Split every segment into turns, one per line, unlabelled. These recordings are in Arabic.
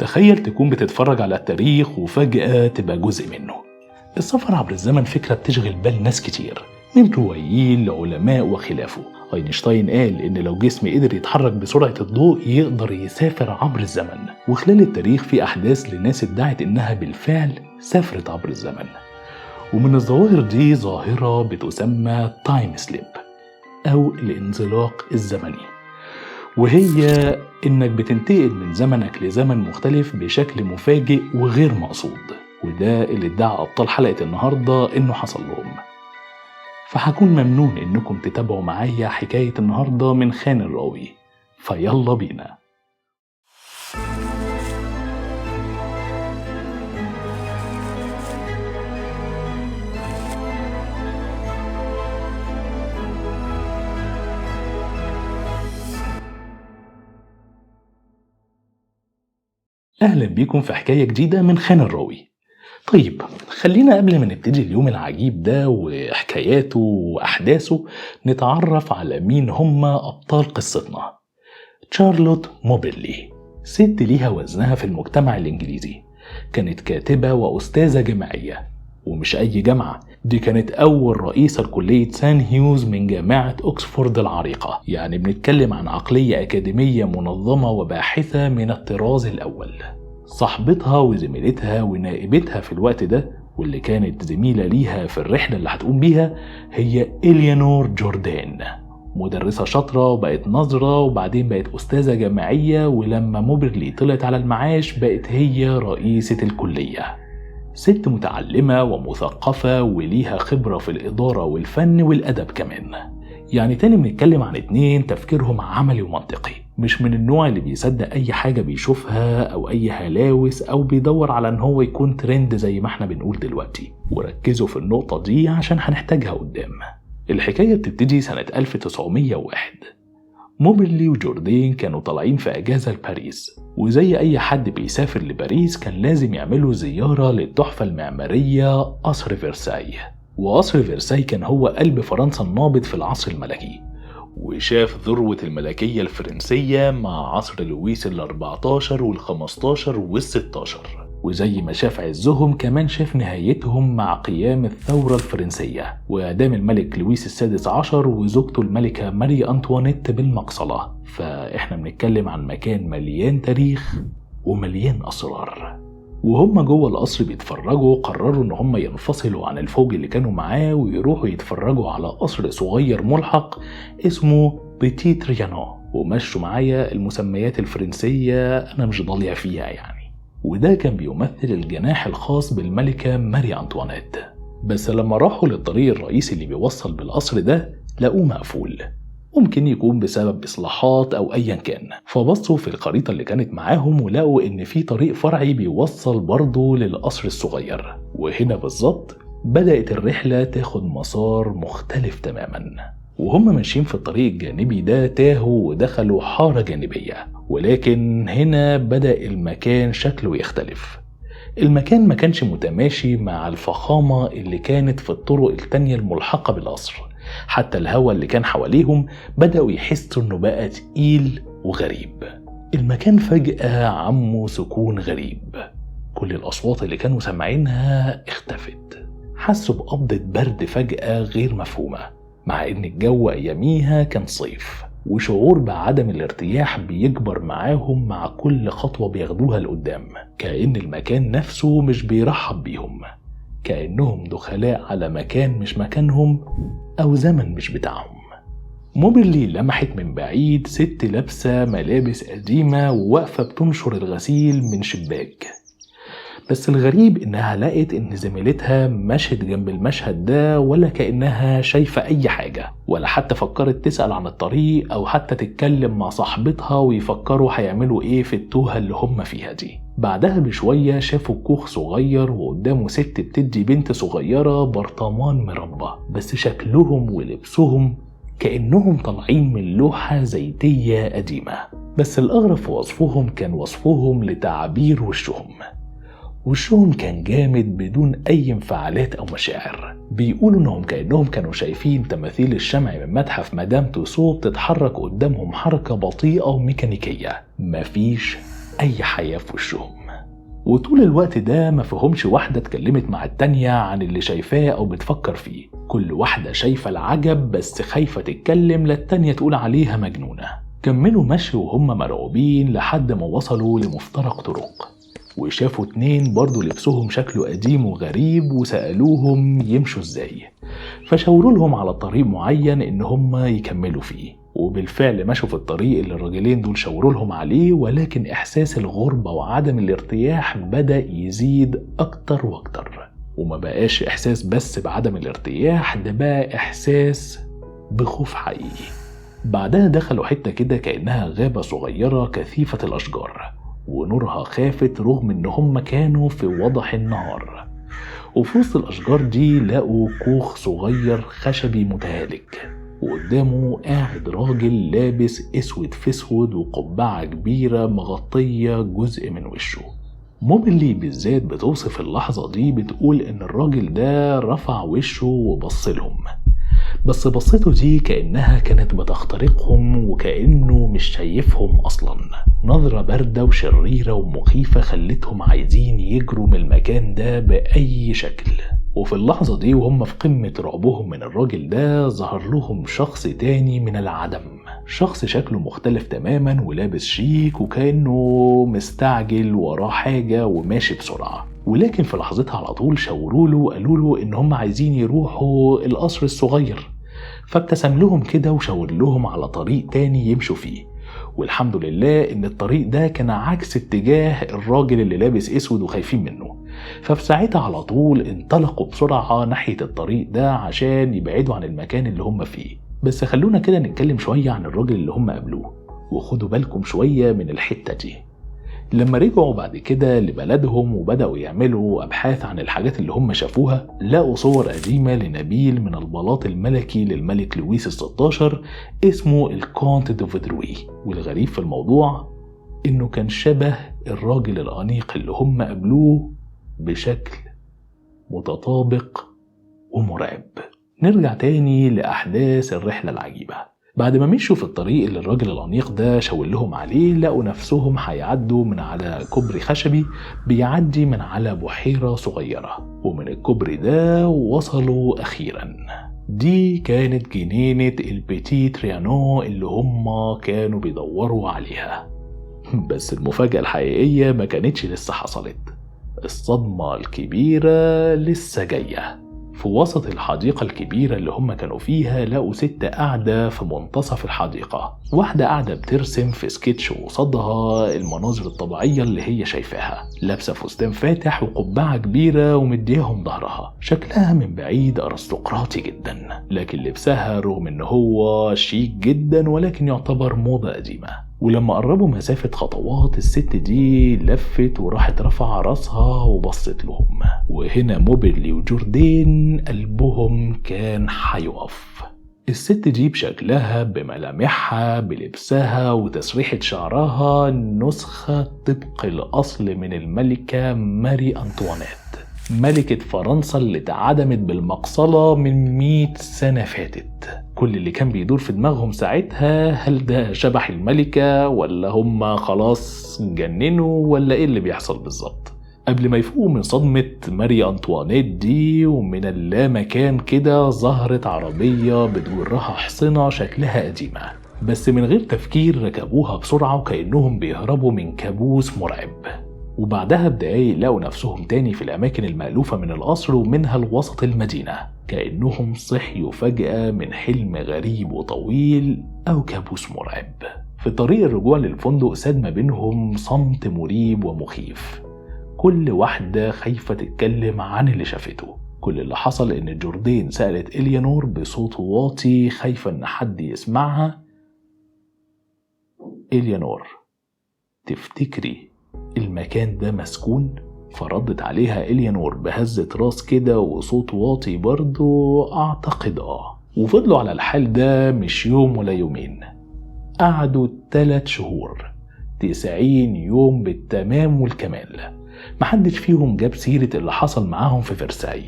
تخيل تكون بتتفرج على التاريخ وفجأة تبقى جزء منه. السفر عبر الزمن فكرة بتشغل بال ناس كتير، من روائيين لعلماء وخلافه. أينشتاين قال إن لو جسم قدر يتحرك بسرعة الضوء يقدر يسافر عبر الزمن، وخلال التاريخ في أحداث لناس ادعت إنها بالفعل سافرت عبر الزمن. ومن الظواهر دي ظاهرة بتسمى تايم سليب أو الانزلاق الزمني، وهي إنك بتنتقل من زمنك لزمن مختلف بشكل مفاجئ وغير مقصود، وده اللي ادعى أبطال حلقة النهاردة إنه حصل لهم. فهكون ممنون إنكم تتابعوا معايا حكاية النهاردة من خان الراوي، فيلا بينا. أهلا بيكم في حكاية جديدة من خان الراوي. طيب خلينا قبل ما نبتدي اليوم العجيب ده وحكاياته وأحداثه نتعرف على مين هم أبطال قصتنا. شارلوت موبرلي، ست ليها وزنها في المجتمع الإنجليزي، كانت كاتبة وأستاذة جامعية، ومش أي جامعة، دي كانت أول رئيسة لكلية سان هيوز من جامعة أكسفورد العريقة. يعني بنتكلم عن عقلية أكاديمية منظمة وباحثة من الطراز الأول. صاحبتها وزميلتها ونائبتها في الوقت ده، واللي كانت زميلة ليها في الرحلة اللي هتقوم بيها، هي إليانور جوردان، مدرسة شاطرة وبقت نظرة وبعدين بقت أستاذة جامعية، ولما موبرلي طلعت على المعاش بقت هي رئيسة الكلية. ست متعلمة ومثقفة وليها خبرة في الإدارة والفن والأدب كمان. يعني تاني بنتكلم عن اتنين تفكيرهم عملي ومنطقي، مش من النوع اللي بيصدق أي حاجة بيشوفها أو أي هلاوس أو بيدور على أن هو يكون ترند زي ما احنا بنقول دلوقتي. وركزوا في النقطة دي عشان هنحتاجها قدام. الحكاية بتبتدي سنة 1901. موبرلي وجوردين كانوا طالعين في أجازة لباريس، وزي أي حد بيسافر لباريس كان لازم يعملوا زيارة للتحفة المعمارية قصر فرساي. وقصر فرساي كان هو قلب فرنسا النابض في العصر الملكي، وشاف ذروة الملكية الفرنسية مع عصر لويس ال14 وال15 وال16، وزي ما شاف عزهم كمان شاف نهايتهم مع قيام الثورة الفرنسية وإعدام الملك لويس السادس عشر وزوجته الملكة ماري أنطوانيت بالمقصلة. فإحنا بنتكلم عن مكان مليان تاريخ ومليان أسرار. وهم جوه القصر بيتفرجوا قرروا ان هم ينفصلوا عن الفوج اللي كانوا معاه ويروحوا يتفرجوا على قصر صغير ملحق اسمه بيتي تريانو. ومشوا معايا المسميات الفرنسية انا مش ضالية فيها يعني. وده كان بيمثل الجناح الخاص بالملكة ماري أنطوانيت. بس لما راحوا للطريق الرئيسي اللي بيوصل بالقصر ده لقوه مقفول، ممكن يكون بسبب إصلاحات أو أيا كان. فبصوا في الخريطة اللي كانت معاهم ولقوا إن في طريق فرعي بيوصل برضه للقصر الصغير. وهنا بالظبط بدأت الرحلة تاخد مسار مختلف تماما. وهم ماشيين في الطريق الجانبي ده تاهوا ودخلوا حارة جانبية، ولكن هنا بدأ المكان شكله يختلف. المكان ما كانش متماشي مع الفخامة اللي كانت في الطرق التانية الملحقة بالقصر. حتى الهواء اللي كان حواليهم بدأوا يحسوا انه بقى تقيل وغريب. المكان فجأة عمه سكون غريب، كل الأصوات اللي كانوا سامعينها اختفت. حسوا بقبضة برد فجأة غير مفهومة، مع ان الجو اياميها كان صيف، وشعور بعدم الارتياح بيكبر معاهم مع كل خطوة بياخدوها لقدام. كأن المكان نفسه مش بيرحب بيهم، كأنهم دخلاء على مكان مش مكانهم أو زمن مش بتاعهم. موبرلي لمحت من بعيد ست لابسة ملابس قديمة وواقفة بتنشر الغسيل من شباك. بس الغريب إنها لقت إن زميلتها مشت جنب المشهد ده، ولا كأنها شايفة أي حاجة، ولا حتى فكرت تسأل عن الطريق أو حتى تتكلم مع صاحبتها ويفكروا هيعملوا إيه في التوهة اللي هم فيها دي. بعدها بشوية شافوا كوخ صغير وقدامه ست بتدي بنت صغيرة برطمان مربى، بس شكلهم ولبسهم كأنهم طالعين من لوحة زيتية قديمة. بس الأغرب في وصفهم كان وصفهم لتعبير وشهم كان جامد بدون أي انفعالات أو مشاعر. بيقولوا إنهم كأنهم كانوا شايفين تماثيل الشمع من متحف مدام توسو بتتحرك قدامهم حركة بطيئة وميكانيكية، مفيش أي حياة في وشهم. وطول الوقت ده ما فيهمش واحدة اتكلمت مع التانية عن اللي شايفاه أو بتفكر فيه، كل واحدة شايفة العجب بس خايفة تتكلم للتانية تقول عليها مجنونة. كملوا مشي وهم مرعوبين لحد ما وصلوا لمفترق طرق، وشافوا 2 برضو لبسهم شكله قديم وغريب وسألوهم يمشوا ازاي، فشاوروا لهم على طريق معين ان هم يكملوا فيه. وبالفعل مشوا في الطريق اللي الراجلين دول شاوروا لهم عليه، ولكن احساس الغربة وعدم الارتياح بدأ يزيد اكتر واكتر، وما بقاش احساس بس بعدم الارتياح، ده بقى احساس بخوف حقيقي. بعدها دخلوا حتة كده كأنها غابة صغيرة كثيفة الأشجار، ونورها خافت رغم ان هم كانوا في وضح النهار. وفي وسط الأشجار دي لقوا كوخ صغير خشبي متهالك، وقدامه قاعد راجل لابس اسود في اسود وقبعة كبيرة مغطية جزء من وشه. موبيلي بالذات بتوصف اللحظة دي، بتقول ان الراجل ده رفع وشه وبص لهم، بس بصته دي كأنها كانت بتخترقهم وكأنه مش شايفهم أصلا. نظرة باردة وشريرة ومخيفة خلتهم عايزين يجروا من المكان ده بأي شكل. وفي اللحظة دي وهم في قمة رعبهم من الراجل ده، ظهر لهم شخص تاني من العدم، شخص شكله مختلف تماما ولابس شيك وكأنه مستعجل وراه حاجة وماشي بسرعة. ولكن في لحظتها على طول شاوروا له وقالوا له ان هم عايزين يروحوا القصر الصغير، فابتسم لهم كده وشاور لهم على طريق تاني يمشوا فيه. والحمد لله ان الطريق ده كان عكس اتجاه الراجل اللي لابس اسود وخايفين منه، ففي ساعتها على طول انطلقوا بسرعة ناحية الطريق ده عشان يبعدوا عن المكان اللي هم فيه. بس خلونا كده نتكلم شوية عن الراجل اللي هم قابلوه، وخدوا بالكم شوية من الحتة دي. لما رجعوا بعد كده لبلدهم وبدأوا يعملوا أبحاث عن الحاجات اللي هم شافوها، لقوا صور قديمة لنبيل من البلاط الملكي للملك لويس ال16 اسمه الكونت دو فيدروي. والغريب في الموضوع إنه كان شبه الراجل الأنيق اللي هم قابلوه بشكل متطابق ومرعب. نرجع تاني لأحداث الرحلة العجيبة. بعد ما مشوا في الطريق اللي الراجل الأنيق ده شاور لهم عليه، لقوا نفسهم هيعدوا من على كوبري خشبي بيعدي من على بحيرة صغيرة، ومن الكوبري ده وصلوا أخيرا. دي كانت جنينة البيتي تريانو اللي هم كانوا بيدوروا عليها. بس المفاجأة الحقيقية ما كانتش لسه حصلت، الصدمة الكبيرة لسه جاية. في وسط الحديقة الكبيرة اللي هم كانوا فيها لقوا ست قاعدة في منتصف الحديقة، واحدة قاعدة بترسم في سكتش وقصادها المناظر الطبيعية اللي هي شايفاها، لابسة فستان فاتح وقبعة كبيرة ومديهم ظهرها، شكلها من بعيد أرستقراطي جدا، لكن لبسها رغم ان هو شيك جدا ولكن يعتبر موضة قديمة. ولما قربوا مسافة خطوات الست دي لفت وراحت رفع راسها وبصت لهم، وهنا موبيلي وجوردين قلبهم كان هيقف. الست دي بشكلها بملامحها بلبسها وتسريحة شعرها نسخة طبق الأصل من الملكة ماري أنطوانيت، ملكة فرنسا اللي اتعدمت بالمقصلة من 100 سنة فاتت. كل اللي كان بيدور في دماغهم ساعتها هل ده شبح الملكة ولا هم خلاص جننوا ولا ايه اللي بيحصل بالظبط. قبل ما يفوقوا من صدمة ماري أنطوانيت دي، ومن اللامكان كده ظهرت عربية بتجرها حصنة شكلها قديمة، بس من غير تفكير ركبوها بسرعة وكأنهم بيهربوا من كابوس مرعب. وبعدها بدقايق لقوا نفسهم تاني في الأماكن المألوفة من القصر ومنها الوسط المدينة، كأنهم صحيوا فجأة من حلم غريب وطويل أو كابوس مرعب. في طريق الرجوع للفندق ساد ما بينهم صمت مريب ومخيف، كل واحدة خايفة تتكلم عن اللي شافته. كل اللي حصل إن جوردين سألت إليانور بصوت واطي خايفة إن حد يسمعها: إليانور، تفتكري المكان ده مسكون؟ فردت عليها إليانور بهزة راس كده وصوت واطي برضو: أعتقد وفضلوا على الحال ده مش يوم ولا يومين، قعدوا 3 شهور، 90 يوم بالتمام والكمال. محدش فيهم جاب سيرة اللي حصل معاهم في فرساي،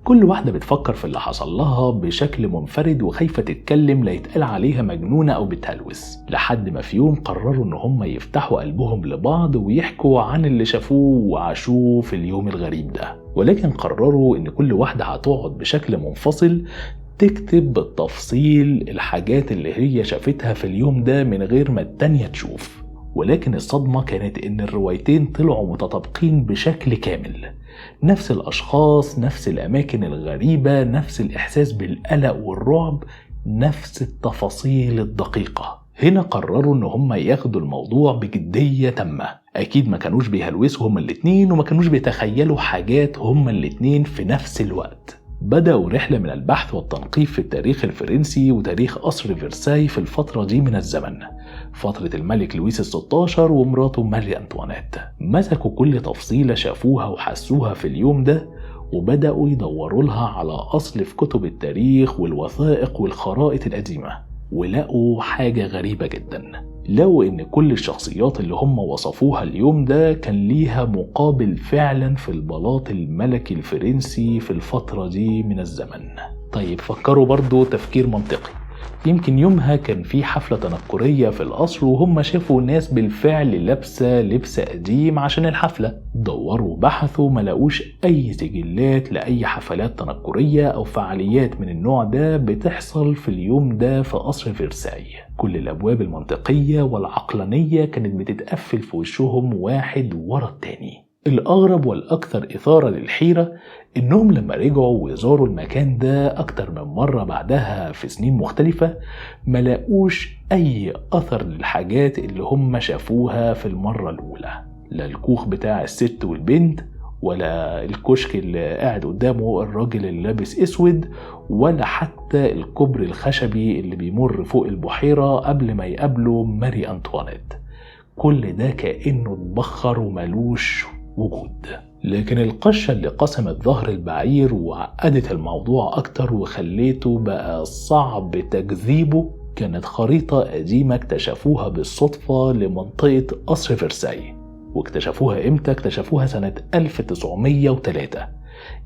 كل واحدة بتفكر في اللي حصل لها بشكل منفرد وخايفة تتكلم لا يتقال عليها مجنونة أو بتهلوس، لحد ما في يوم قرروا إن هم يفتحوا قلبهم لبعض ويحكوا عن اللي شافوه وعاشوه في اليوم الغريب ده. ولكن قرروا إن كل واحدة هتقعد بشكل منفصل تكتب بالتفصيل الحاجات اللي هي شافتها في اليوم ده من غير ما التانية تشوف. ولكن الصدمة كانت إن الروايتين طلعوا متطابقين بشكل كامل، نفس الأشخاص، نفس الأماكن الغريبة، نفس الإحساس بالقلق والرعب، نفس التفاصيل الدقيقة. هنا قرروا إن هم ياخدوا الموضوع بجدية تامة. أكيد ما كانوش بيهلوسوا هما الاتنين وما كانوش بيتخيلوا حاجات هما الاتنين في نفس الوقت. بدأوا رحلة من البحث والتنقيب في التاريخ الفرنسي وتاريخ قصر فرساي في الفترة دي من الزمن، فترة الملك لويس الستاشر ومراته ماري أنطوانيت. مسكوا كل تفصيلة شافوها وحسوها في اليوم ده وبدأوا يدوروا لها على أصل في كتب التاريخ والوثائق والخرائط القديمة، ولقوا حاجة غريبة جدا. لقوا إن كل الشخصيات اللي هم وصفوها اليوم ده كان ليها مقابل فعلا في البلاط الملكي الفرنسي في الفترة دي من الزمن. طيب فكروا برضو تفكير منطقي، يمكن يومها كان في حفلة تنكرية في القصر وهم شافوا ناس بالفعل لابسة لبس قديم عشان الحفلة. دوروا وبحثوا ما لقوش أي سجلات لأي حفلات تنكرية أو فعاليات من النوع ده بتحصل في اليوم ده في قصر فرساي. كل الأبواب المنطقية والعقلانية كانت بتتقفل في وشهم واحد ورا التاني. الأغرب والأكثر إثارة للحيرة إنهم لما رجعوا وزاروا المكان ده أكتر من مرة بعدها في سنين مختلفة ما لقوش أي أثر للحاجات اللي هم شافوها في المرة الأولى، لا الكوخ بتاع الست والبنت، ولا الكشك اللي قاعد قدامه الراجل اللي لابس اسود، ولا حتى الكوبري الخشبي اللي بيمر فوق البحيرة قبل ما يقابله ماري أنطوانيت. كل ده كأنه اتبخر وملوش وجود. لكن القشة اللي قسمت ظهر البعير وعقدت الموضوع أكتر وخليته بقى صعب تكذيبه كانت خريطة قديمة اكتشفوها بالصدفة لمنطقة قصر فرساي. واكتشفوها امتى؟ اكتشفوها سنة 1903،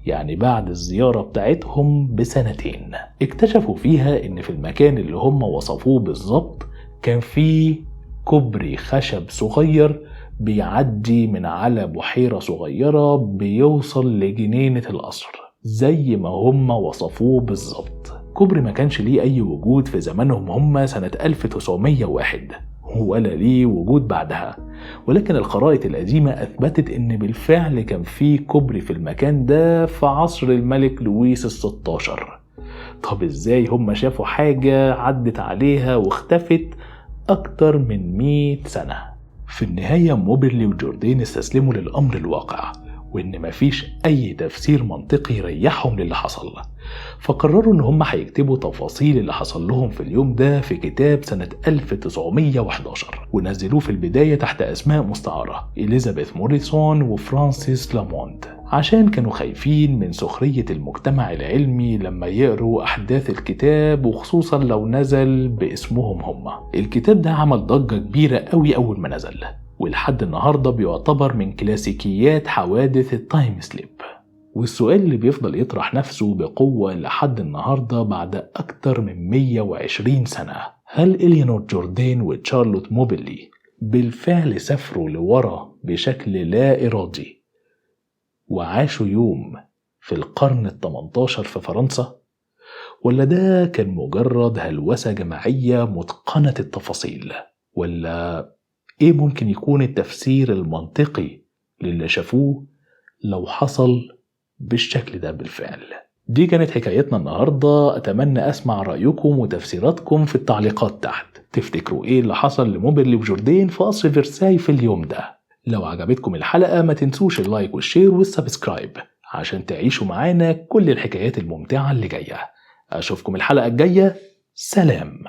يعني بعد الزيارة بتاعتهم بسنتين. اكتشفوا فيها ان في المكان اللي هم وصفوه بالظبط كان فيه كوبري خشب صغير بيعدي من على بحيرة صغيرة بيوصل لجنينة القصر زي ما هم وصفوه بالظبط. كوبري ما كانش ليه أي وجود في زمانهم هم سنة 1901 ولا ليه وجود بعدها، ولكن الخرائط القديمة أثبتت إن بالفعل كان فيه كوبري في المكان ده في عصر الملك لويس الستاشر. طب إزاي هم شافوا حاجة عدت عليها واختفت أكتر من 100 سنة؟ في النهاية موبرلي وجوردين استسلموا للأمر الواقع وإن مفيش أي تفسير منطقي يريحهم للي حصل، فقرروا إن هم هيكتبوا تفاصيل اللي حصل لهم في اليوم ده في كتاب سنة 1911 ونزلوه في البداية تحت أسماء مستعارة إليزابيث موريسون وفرانسيس لاموند، عشان كانوا خايفين من سخرية المجتمع العلمي لما يقروا أحداث الكتاب وخصوصا لو نزل باسمهم هم. الكتاب ده عمل ضجة كبيرة قوي أول ما نزل ولحد النهاردة بيعتبر من كلاسيكيات حوادث التايم سليب. والسؤال اللي بيفضل يطرح نفسه بقوة لحد النهاردة بعد أكتر من 120 سنة، هل إلينور جوردين وتشارلوت موبيلي بالفعل سافروا لورا بشكل لا إرادي وعاشوا يوم في القرن ال18 في فرنسا، ولا ده كان مجرد هلوسة جماعية متقنة التفاصيل؟ ولا إيه ممكن يكون التفسير المنطقي للي شافوه لو حصل بالشكل ده بالفعل؟ دي كانت حكايتنا النهاردة، أتمنى أسمع رأيكم وتفسيراتكم في التعليقات تحت. تفتكروا إيه اللي حصل لموبيلي وجوردين في قصر فرساي في اليوم ده؟ لو عجبتكم الحلقة ما تنسوش اللايك والشير والسبسكرايب عشان تعيشوا معانا كل الحكايات الممتعة اللي جاية. أشوفكم الحلقة الجاية، سلام.